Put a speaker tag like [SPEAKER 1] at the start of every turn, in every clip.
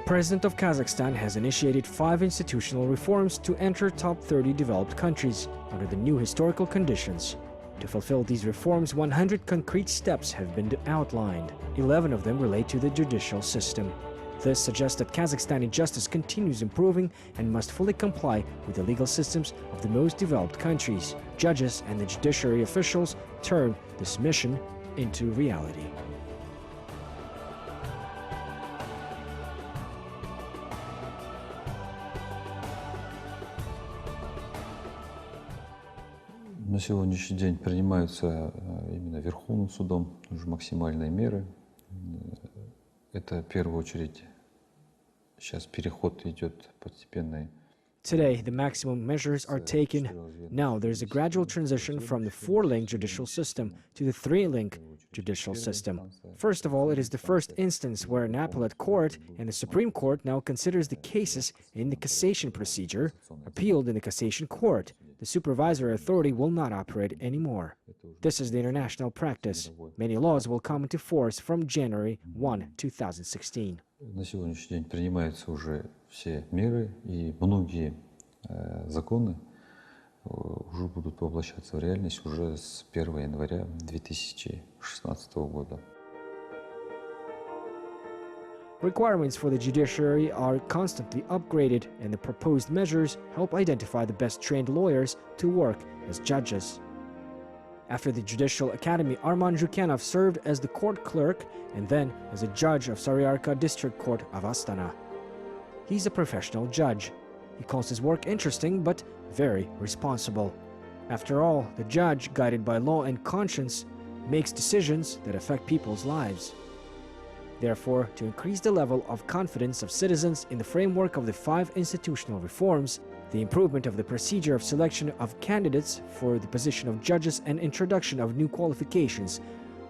[SPEAKER 1] President of Kazakhstan has initiated 5 institutional reforms to enter top 30 developed countries under the new historical conditions. To fulfill these reforms, 100 concrete steps have been outlined. 11 of them relate to the judicial system. This suggests that Kazakhstani justice continues improving and must fully comply with the legal systems of the most developed countries. Judges and the judiciary officials turn this mission into reality.
[SPEAKER 2] На сегодняшний день принимаются именно Верховным судом уже максимальные меры. Это в первую очередь сейчас переход идет постепенный.
[SPEAKER 1] Today, the maximum measures are taken. Now, there is a gradual transition from the 4-link judicial system to the 3-link judicial system. First of all, it is the first instance where an appellate court and the Supreme Court now considers the cases in the cassation procedure appealed in the cassation court. The supervisory authority will not operate anymore. This is the international practice. Many laws will come into force from January 1, 2016.
[SPEAKER 2] На сегодняшний день принимаются уже все меры, и многие законы уже будут воплощаться в реальность уже с 1 января 2016 года.
[SPEAKER 1] Requirements for the judiciary are constantly upgraded, and the proposed measures help identify the best trained lawyers to work as judges. After the Judicial Academy, Arman Zhukanov served as the court clerk and then as a judge of Saryarka District Court of Astana. He's a professional judge. He calls his work interesting but very responsible. After all, the judge, guided by law and conscience, makes decisions that affect people's lives. Therefore, to increase the level of confidence of citizens in the framework of the 5 institutional reforms, the improvement of the procedure of selection of candidates for the position of judges and introduction of new qualifications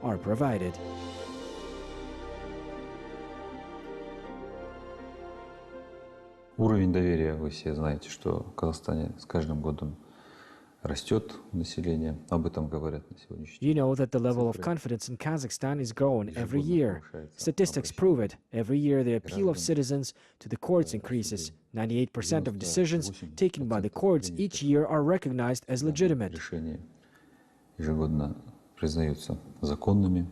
[SPEAKER 1] are provided.
[SPEAKER 2] Уровень доверия, вы все знаете, что в Казахстане с каждым годом растет население. Об этом говорят на сегодняшний день.
[SPEAKER 1] You know that the level of confidence in Kazakhstan is growing every year. Statistics prove it. Every year the appeal of citizens to the courts increases. 98% of decisions taken by the courts each year are recognized as legitimate.
[SPEAKER 2] Решения ежегодно признаются законными.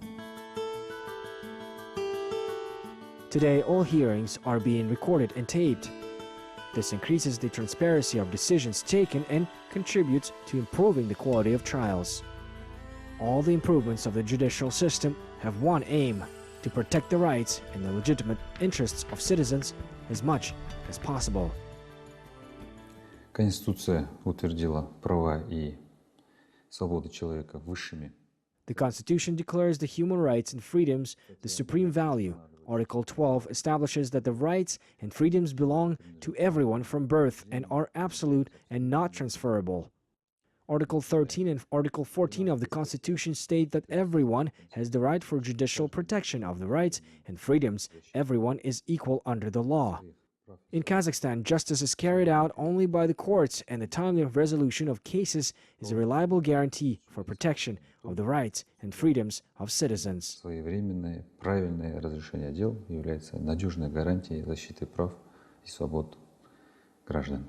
[SPEAKER 1] Today, all hearings are being recorded and taped. This increases the transparency of decisions taken and contributes to improving the quality of trials. All the improvements of the judicial system have one aim: to protect the rights and the legitimate interests of citizens as much as possible.
[SPEAKER 2] Конституция утвердила права и свободы человека высшими.
[SPEAKER 1] The Constitution declares the human rights and freedoms the supreme value. Article 12 establishes that the rights and freedoms belong to everyone from birth and are absolute and not transferable. Article 13 and Article 14 of the Constitution state that everyone has the right for judicial protection of the rights and freedoms. Everyone is equal under the law. In Kazakhstan, justice is carried out only by the courts, and the timely resolution of cases is a reliable guarantee for protection of the rights and freedoms of citizens.
[SPEAKER 2] Своевременное, правильное разрешение дел является надежной гарантией защиты прав и свобод граждан.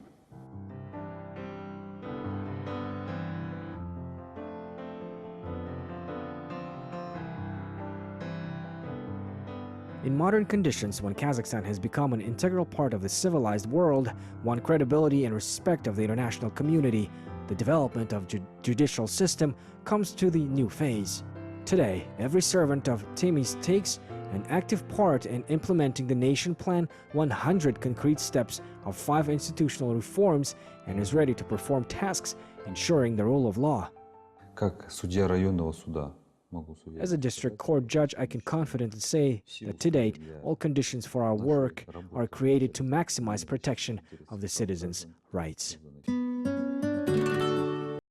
[SPEAKER 1] In modern conditions, when Kazakhstan has become an integral part of the civilized world, won credibility and respect of the international community, the development of judicial system comes to the new phase. Today, every servant of Temis takes an active part in implementing the nation plan 100 concrete steps of 5 institutional reforms and is ready to perform tasks ensuring the rule of law.
[SPEAKER 2] Как судья районного суда,
[SPEAKER 1] As a district court judge, I can confidently say that to date, all conditions for our work are created to maximize protection of the citizens' rights.